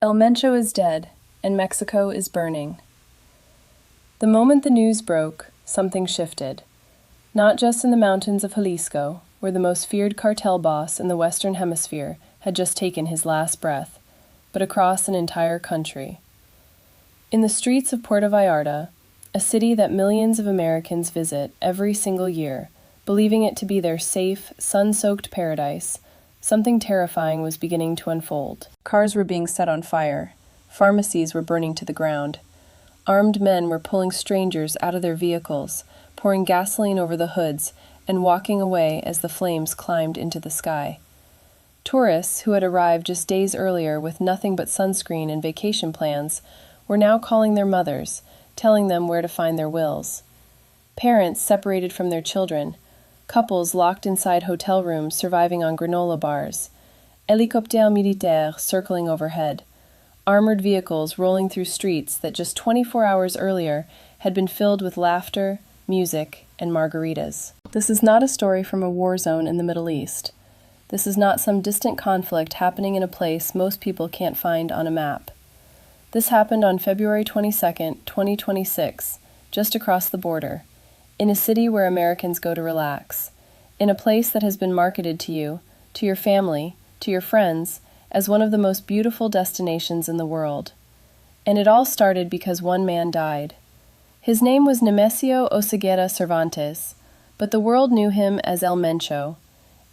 El Mencho is dead, and Mexico is burning. The moment the news broke, something shifted. Not just in the mountains of Jalisco, where the most feared cartel boss in the Western Hemisphere had just taken his last breath, but across an entire country. In the streets of Puerto Vallarta, a city that millions of Americans visit every single year, believing it to be their safe, sun-soaked paradise, something terrifying was beginning to unfold. Cars were being set on fire. Pharmacies were burning to the ground. Armed men were pulling strangers out of their vehicles, pouring gasoline over the hoods, and walking away as the flames climbed into the sky. Tourists, who had arrived just days earlier with nothing but sunscreen and vacation plans, were now calling their mothers, telling them where to find their wills. Parents separated from their children, couples locked inside hotel rooms surviving on granola bars, hélicoptères militaires circling overhead, armored vehicles rolling through streets that just 24 hours earlier had been filled with laughter, music, and margaritas. This is not a story from a war zone in the Middle East. This is not some distant conflict happening in a place most people can't find on a map. This happened on February 22, 2026, just across the border, in a city where Americans go to relax, in a place that has been marketed to you, to your family, to your friends, as one of the most beautiful destinations in the world. And it all started because one man died. His name was Nemesio Oseguera Cervantes, but the world knew him as El Mencho.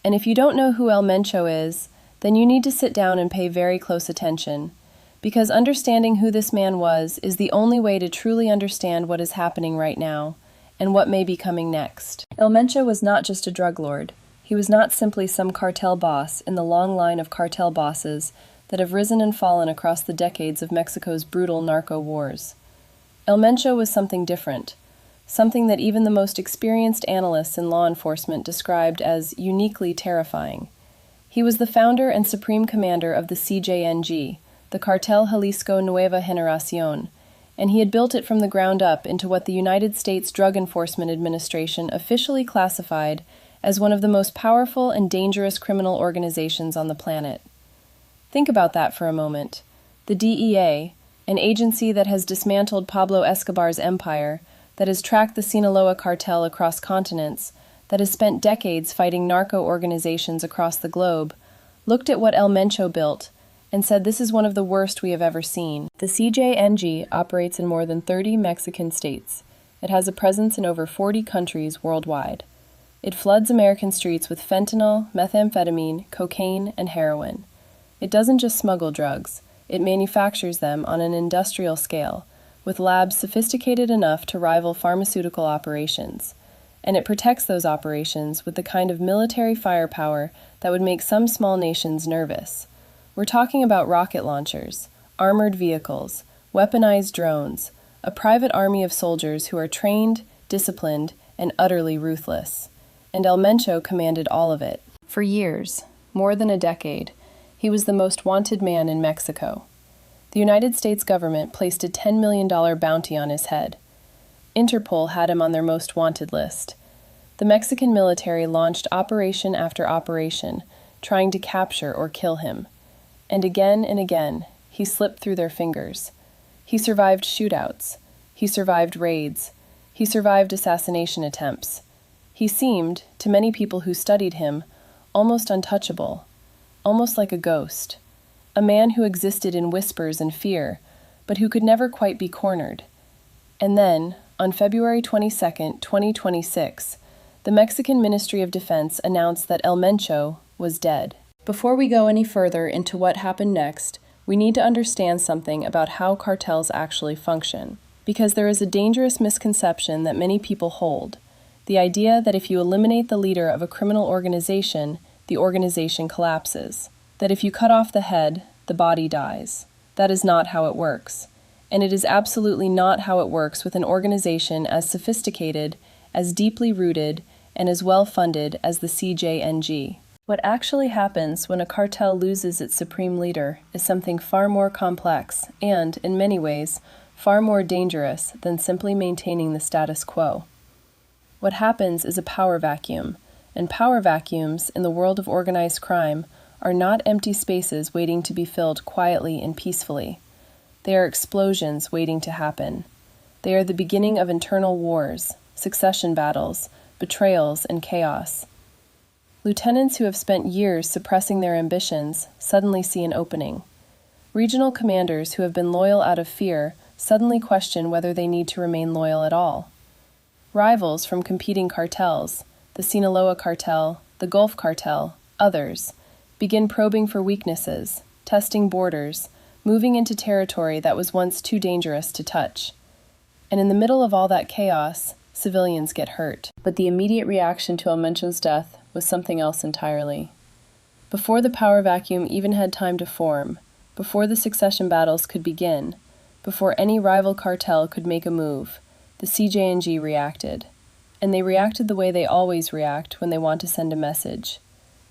And if you don't know who El Mencho is, then you need to sit down and pay very close attention, because understanding who this man was is the only way to truly understand what is happening right now, and what may be coming next. El Mencho was not just a drug lord. He was not simply some cartel boss in the long line of cartel bosses that have risen and fallen across the decades of Mexico's brutal narco wars. El Mencho was something different, something that even the most experienced analysts in law enforcement described as uniquely terrifying. He was the founder and supreme commander of the CJNG, the Cartel Jalisco Nueva Generación, and he had built it from the ground up into what the United States Drug Enforcement Administration officially classified as one of the most powerful and dangerous criminal organizations on the planet. Think about that for a moment. The DEA, an agency that has dismantled Pablo Escobar's empire, that has tracked the Sinaloa cartel across continents, that has spent decades fighting narco organizations across the globe, looked at what El Mencho built and said this is one of the worst we have ever seen. The CJNG operates in more than 30 Mexican states. It has a presence in over 40 countries worldwide. It floods American streets with fentanyl, methamphetamine, cocaine, and heroin. It doesn't just smuggle drugs. It manufactures them on an industrial scale, with labs sophisticated enough to rival pharmaceutical operations. And it protects those operations with the kind of military firepower that would make some small nations nervous. We're talking about rocket launchers, armored vehicles, weaponized drones, a private army of soldiers who are trained, disciplined, and utterly ruthless. And El Mencho commanded all of it. For years, more than a decade, he was the most wanted man in Mexico. The United States government placed a $10 million bounty on his head. Interpol had him on their most wanted list. The Mexican military launched operation after operation, trying to capture or kill him. And again, he slipped through their fingers. He survived shootouts. He survived raids. He survived assassination attempts. He seemed, to many people who studied him, almost untouchable, almost like a ghost, a man who existed in whispers and fear, but who could never quite be cornered. And then, on February 22, 2026, the Mexican Ministry of Defense announced that El Mencho was dead. Before we go any further into what happened next, we need to understand something about how cartels actually function, because there is a dangerous misconception that many people hold. The idea that if you eliminate the leader of a criminal organization, the organization collapses. That if you cut off the head, the body dies. That is not how it works. And it is absolutely not how it works with an organization as sophisticated, as deeply rooted, and as well-funded as the CJNG. What actually happens when a cartel loses its supreme leader is something far more complex and, in many ways, far more dangerous than simply maintaining the status quo. What happens is a power vacuum, and power vacuums, in the world of organized crime, are not empty spaces waiting to be filled quietly and peacefully. They are explosions waiting to happen. They are the beginning of internal wars, succession battles, betrayals, and chaos. Lieutenants who have spent years suppressing their ambitions suddenly see an opening. Regional commanders who have been loyal out of fear suddenly question whether they need to remain loyal at all. Rivals from competing cartels, the Sinaloa cartel, the Gulf cartel, others, begin probing for weaknesses, testing borders, moving into territory that was once too dangerous to touch. And in the middle of all that chaos, civilians get hurt. But the immediate reaction to Mencho's death was something else entirely. Before the power vacuum even had time to form, before the succession battles could begin, before any rival cartel could make a move, the CJNG reacted. And they reacted the way they always react when they want to send a message.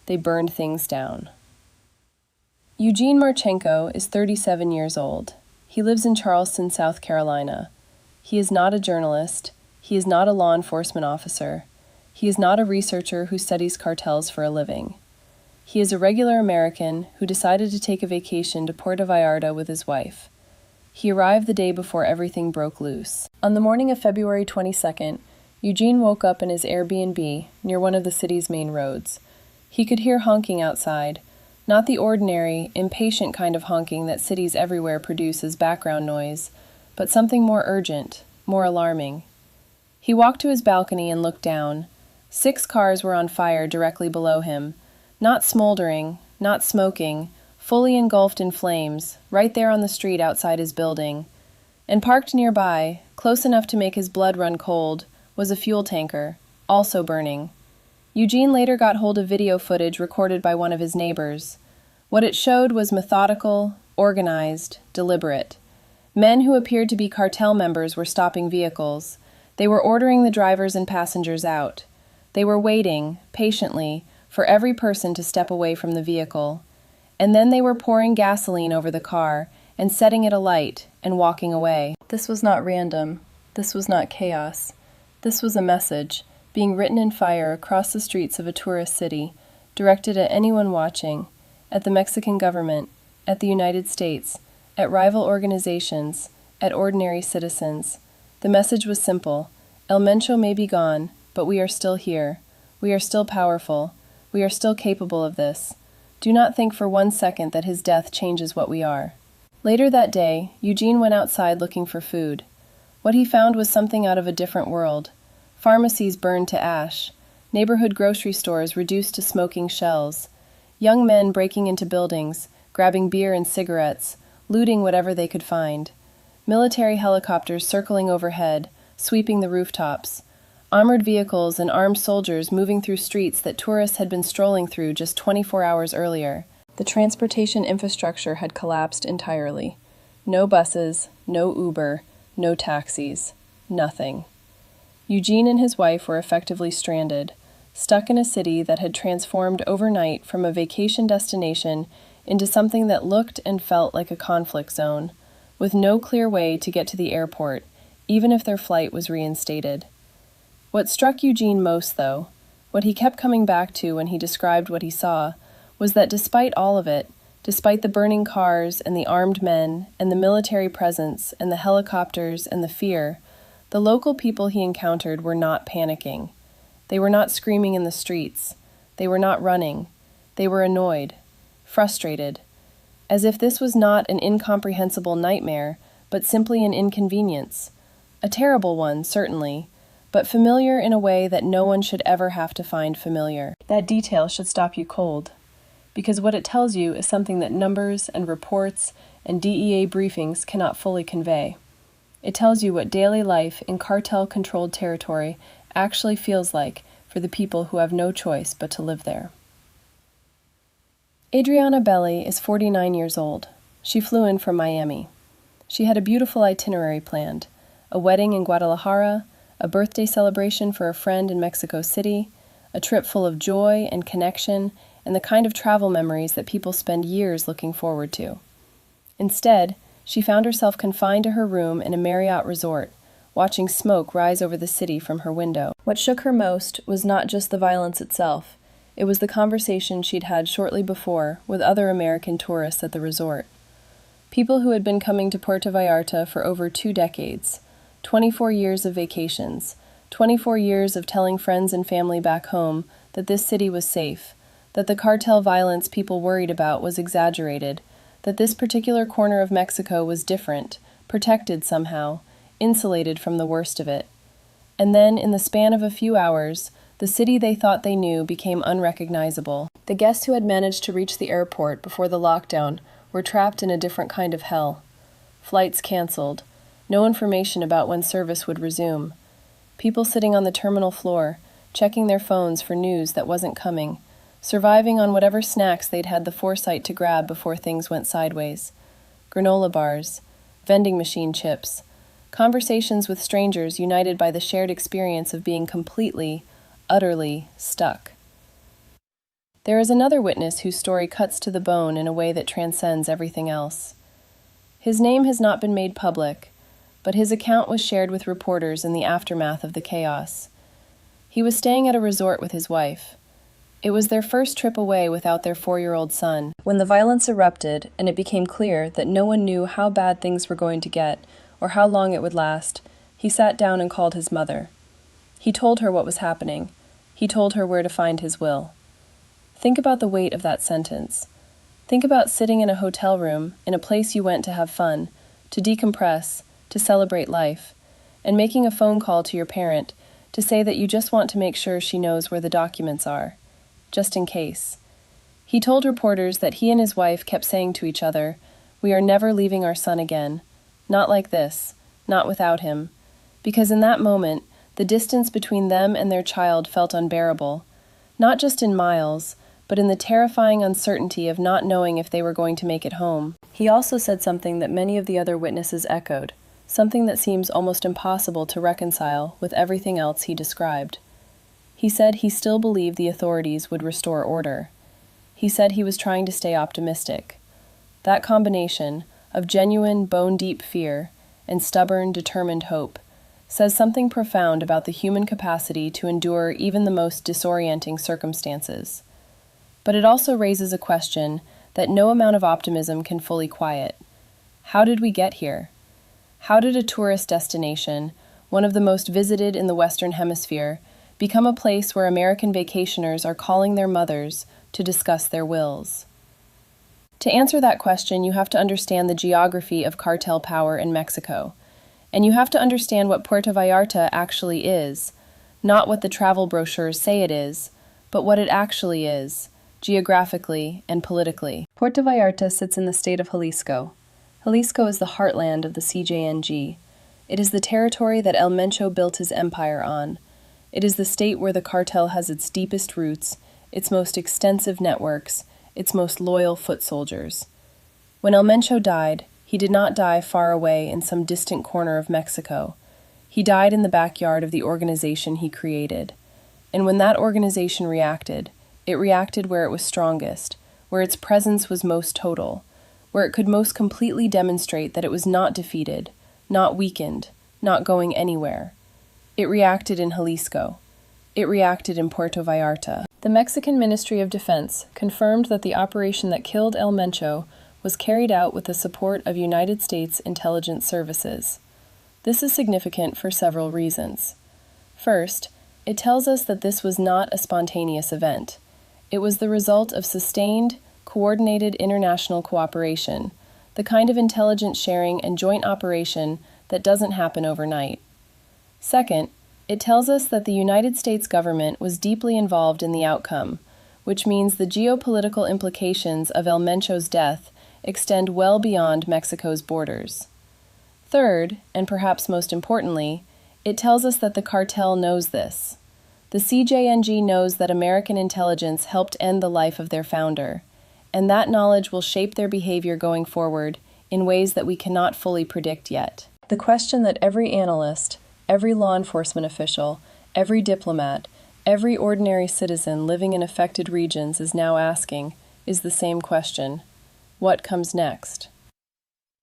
They burned things down. Eugene Marchenko is 37 years old. He lives in Charleston, South Carolina. He is not a journalist. He is not a law enforcement officer. He is not a researcher who studies cartels for a living. He is a regular American who decided to take a vacation to Puerto Vallarta with his wife. He arrived the day before everything broke loose. On the morning of February 22nd, Eugene woke up in his Airbnb near one of the city's main roads. He could hear honking outside, not the ordinary, impatient kind of honking that cities everywhere produce as background noise, but something more urgent, more alarming. He walked to his balcony and looked down. 6 cars were on fire directly below him, not smoldering, not smoking, fully engulfed in flames, right there on the street outside his building. And parked nearby, close enough to make his blood run cold, was a fuel tanker, also burning. Eugene later got hold of video footage recorded by one of his neighbors. What it showed was methodical, organized, deliberate. Men who appeared to be cartel members were stopping vehicles. They were ordering the drivers and passengers out. They were waiting, patiently, for every person to step away from the vehicle. And then they were pouring gasoline over the car and setting it alight and walking away. This was not random. This was not chaos. This was a message, being written in fire across the streets of a tourist city, directed at anyone watching, at the Mexican government, at the United States, at rival organizations, at ordinary citizens. The message was simple. El Mencho may be gone, but we are still here. We are still powerful. We are still capable of this. Do not think for 1 second that his death changes what we are. Later that day, Eugene went outside looking for food. What he found was something out of a different world. Pharmacies burned to ash. Neighborhood grocery stores reduced to smoking shells. Young men breaking into buildings, grabbing beer and cigarettes, looting whatever they could find. Military helicopters circling overhead, sweeping the rooftops. Armored vehicles and armed soldiers moving through streets that tourists had been strolling through just 24 hours earlier. The transportation infrastructure had collapsed entirely. No buses, no Uber, no taxis, nothing. Eugene and his wife were effectively stranded, stuck in a city that had transformed overnight from a vacation destination into something that looked and felt like a conflict zone, with no clear way to get to the airport, even if their flight was reinstated. What struck Eugene most, though, what he kept coming back to when he described what he saw, was that despite all of it, despite the burning cars and the armed men and the military presence and the helicopters and the fear, the local people he encountered were not panicking. They were not screaming in the streets. They were not running. They were annoyed, frustrated, as if this was not an incomprehensible nightmare, but simply an inconvenience. A terrible one, certainly, but familiar in a way that no one should ever have to find familiar. That detail should stop you cold, because what it tells you is something that numbers and reports and DEA briefings cannot fully convey. It tells you what daily life in cartel-controlled territory actually feels like for the people who have no choice but to live there. Adriana Belli is 49 years old. She flew in from Miami. She had a beautiful itinerary planned, a wedding in Guadalajara, a birthday celebration for a friend in Mexico City, a trip full of joy and connection and the kind of travel memories that people spend years looking forward to. Instead, she found herself confined to her room in a Marriott resort, watching smoke rise over the city from her window. What shook her most was not just the violence itself. It was the conversation she'd had shortly before with other American tourists at the resort. People who had been coming to Puerto Vallarta for over 2 decades, 24 years of vacations, 24 years of telling friends and family back home that this city was safe, that the cartel violence people worried about was exaggerated, that this particular corner of Mexico was different, protected somehow, insulated from the worst of it. And then, in the span of a few hours, the city they thought they knew became unrecognizable. The guests who had managed to reach the airport before the lockdown were trapped in a different kind of hell. Flights canceled, no information about when service would resume. People sitting on the terminal floor, checking their phones for news that wasn't coming, surviving on whatever snacks they'd had the foresight to grab before things went sideways. Granola bars, vending machine chips, conversations with strangers united by the shared experience of being completely, utterly stuck. There is another witness whose story cuts to the bone in a way that transcends everything else. His name has not been made public, but his account was shared with reporters in the aftermath of the chaos. He was staying at a resort with his wife. It was their first trip away without their 4-year-old son. When the violence erupted and it became clear that no one knew how bad things were going to get or how long it would last, he sat down and called his mother. He told her what was happening. He told her where to find his will. Think about the weight of that sentence. Think about sitting in a hotel room, in a place you went to have fun, to decompress, to celebrate life, and making a phone call to your parent to say that you just want to make sure she knows where the documents are, just in case. He told reporters that he and his wife kept saying to each other, "We are never leaving our son again. Not like this, not without him." Because in that moment, the distance between them and their child felt unbearable, not just in miles, but in the terrifying uncertainty of not knowing if they were going to make it home. He also said something that many of the other witnesses echoed, something that seems almost impossible to reconcile with everything else he described. He said he still believed the authorities would restore order. He said he was trying to stay optimistic. That combination of genuine, bone-deep fear and stubborn, determined hope says something profound about the human capacity to endure even the most disorienting circumstances. But it also raises a question that no amount of optimism can fully quiet. How did we get here? How did a tourist destination, one of the most visited in the Western Hemisphere, become a place where American vacationers are calling their mothers to discuss their wills? To answer that question, you have to understand the geography of cartel power in Mexico. And you have to understand what Puerto Vallarta actually is, not what the travel brochures say it is, but what it actually is, geographically and politically. Puerto Vallarta sits in the state of Jalisco. Jalisco is the heartland of the CJNG. It is the territory that El Mencho built his empire on. It is the state where the cartel has its deepest roots, its most extensive networks, its most loyal foot soldiers. When El Mencho died, he did not die far away in some distant corner of Mexico. He died in the backyard of the organization he created. And when that organization reacted, it reacted where it was strongest, where its presence was most total, where it could most completely demonstrate that it was not defeated, not weakened, not going anywhere. It reacted in Jalisco. It reacted in Puerto Vallarta. The Mexican Ministry of Defense confirmed that the operation that killed El Mencho was carried out with the support of United States intelligence services. This is significant for several reasons. First, it tells us that this was not a spontaneous event. It was the result of sustained, coordinated international cooperation, the kind of intelligence sharing and joint operation that doesn't happen overnight. Second, it tells us that the United States government was deeply involved in the outcome, which means the geopolitical implications of El Mencho's death extend well beyond Mexico's borders. Third, and perhaps most importantly, it tells us that the cartel knows this. The CJNG knows that American intelligence helped end the life of their founder, and that knowledge will shape their behavior going forward in ways that we cannot fully predict yet. The question that every analyst, every law enforcement official, every diplomat, every ordinary citizen living in affected regions is now asking is the same question: what comes next?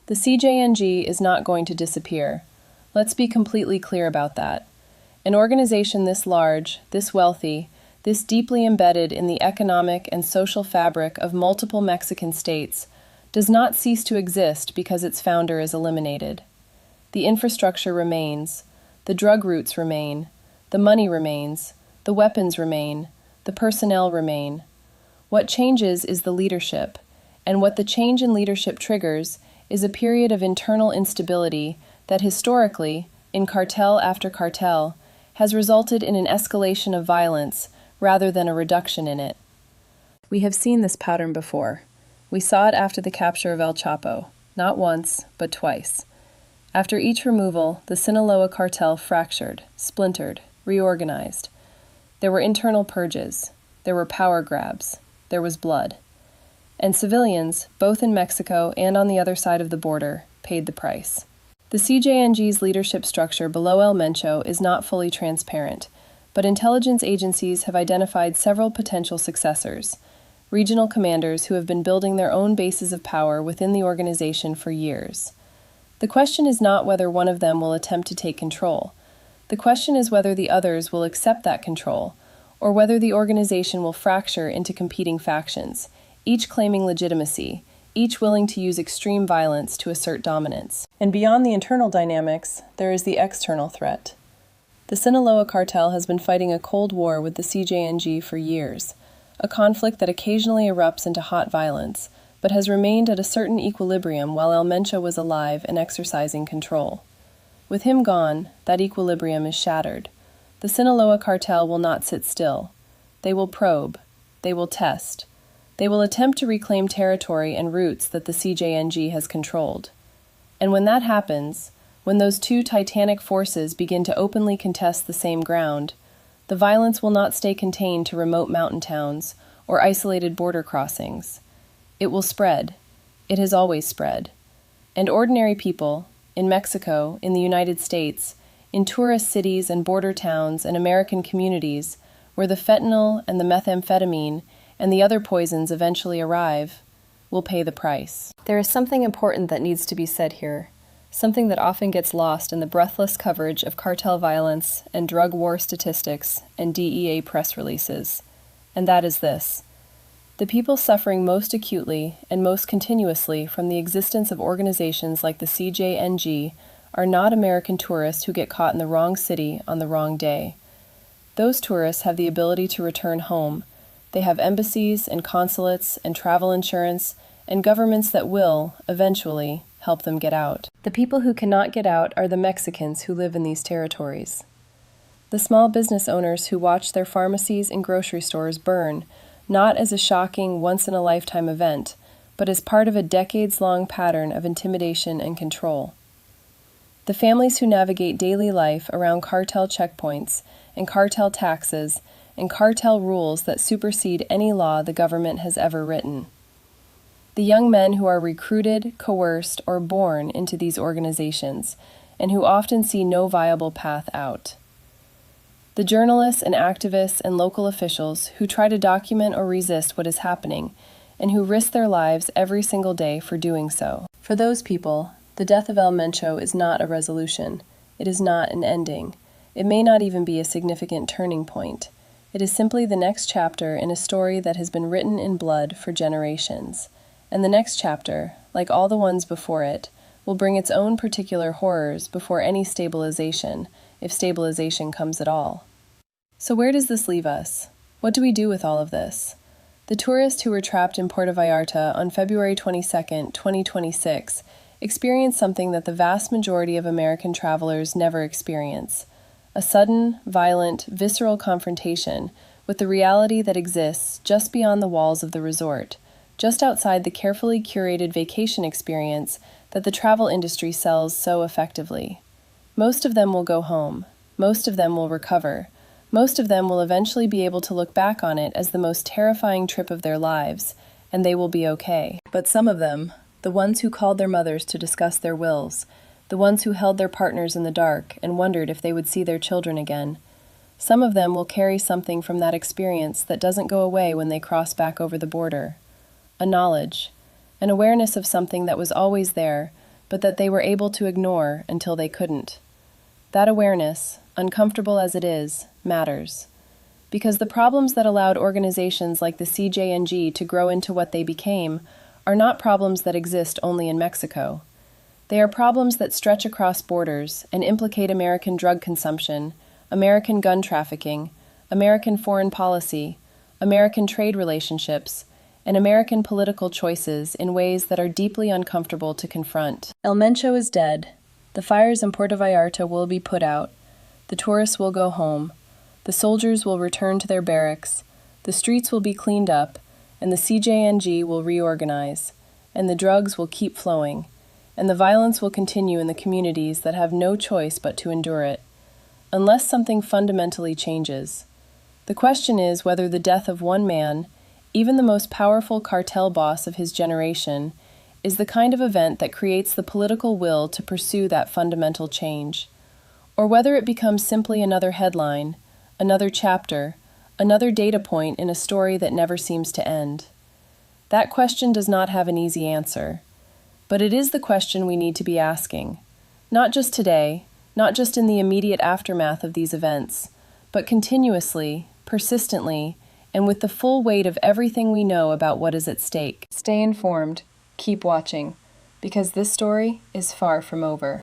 The CJNG is not going to disappear. Let's be completely clear about that. An organization this large, this wealthy, this deeply embedded in the economic and social fabric of multiple Mexican states, does not cease to exist because its founder is eliminated. The infrastructure remains, the drug routes remain, the money remains, the weapons remain, the personnel remain. What changes is the leadership, and what the change in leadership triggers is a period of internal instability that historically, in cartel after cartel, has resulted in an escalation of violence rather than a reduction in it. We have seen this pattern before. We saw it after the capture of El Chapo, not once, but twice. After each removal, the Sinaloa cartel fractured, splintered, reorganized. There were internal purges, there were power grabs, there was blood. And civilians, both in Mexico and on the other side of the border, paid the price. The CJNG's leadership structure below El Mencho is not fully transparent, but intelligence agencies have identified several potential successors, regional commanders who have been building their own bases of power within the organization for years. The question is not whether one of them will attempt to take control. The question is whether the others will accept that control, or whether the organization will fracture into competing factions, each claiming legitimacy, each willing to use extreme violence to assert dominance. And beyond the internal dynamics, there is the external threat. The Sinaloa cartel has been fighting a cold war with the CJNG for years, a conflict that occasionally erupts into hot violence, but has remained at a certain equilibrium while El Mencho was alive and exercising control. With him gone, that equilibrium is shattered. The Sinaloa cartel will not sit still. They will probe. They will test. They will attempt to reclaim territory and routes that the CJNG has controlled. And when that happens, when those two titanic forces begin to openly contest the same ground, the violence will not stay contained to remote mountain towns or isolated border crossings. It will spread. It has always spread. And ordinary people, in Mexico, in the United States, in tourist cities and border towns and American communities, where the fentanyl and the methamphetamine and the other poisons eventually arrive, will pay the price. There is something important that needs to be said here, something that often gets lost in the breathless coverage of cartel violence and drug war statistics and DEA press releases, and that is this. The people suffering most acutely and most continuously from the existence of organizations like the CJNG are not American tourists who get caught in the wrong city on the wrong day. Those tourists have the ability to return home. They have embassies and consulates and travel insurance and governments that will, eventually, help them get out. The people who cannot get out are the Mexicans who live in these territories. The small business owners who watch their pharmacies and grocery stores burn, not as a shocking, once-in-a-lifetime event, but as part of a decades-long pattern of intimidation and control. The families who navigate daily life around cartel checkpoints and cartel taxes and cartel rules that supersede any law the government has ever written. The young men who are recruited, coerced, or born into these organizations, and who often see no viable path out. The journalists and activists and local officials who try to document or resist what is happening, and who risk their lives every single day for doing so. For those people, the death of El Mencho is not a resolution. It is not an ending. It may not even be a significant turning point. It is simply the next chapter in a story that has been written in blood for generations. And the next chapter, like all the ones before it, will bring its own particular horrors before any stabilization, if stabilization comes at all. So where does this leave us? What do we do with all of this? The tourists who were trapped in Puerto Vallarta on February 22, 2026, experienced something that the vast majority of American travelers never experience: a sudden, violent, visceral confrontation with the reality that exists just beyond the walls of the resort, just outside the carefully curated vacation experience that the travel industry sells so effectively. Most of them will go home. Most of them will recover. Most of them will eventually be able to look back on it as the most terrifying trip of their lives, and they will be okay. But some of them, the ones who called their mothers to discuss their wills, the ones who held their partners in the dark and wondered if they would see their children again, some of them will carry something from that experience that doesn't go away when they cross back over the border. A knowledge, an awareness of something that was always there, but that they were able to ignore until they couldn't. That awareness, uncomfortable as it is, matters. because the problems that allowed organizations like the CJNG to grow into what they became are not problems that exist only in Mexico. They are problems that stretch across borders and implicate American drug consumption, American gun trafficking, American foreign policy, American trade relationships, and American political choices in ways that are deeply uncomfortable to confront. El Mencho is dead. The fires in Puerto Vallarta will be put out. The tourists will go home. The soldiers will return to their barracks. The streets will be cleaned up, and the CJNG will reorganize, and the drugs will keep flowing, and the violence will continue in the communities that have no choice but to endure it, unless something fundamentally changes. The question is whether the death of one man, even the most powerful cartel boss of his generation, is the kind of event that creates the political will to pursue that fundamental change, or whether it becomes simply another headline, another chapter, another data point in a story that never seems to end. That question does not have an easy answer, but it is the question we need to be asking, not just today, not just in the immediate aftermath of these events, but continuously, persistently, and with the full weight of everything we know about what is at stake. Stay informed, keep watching, because this story is far from over.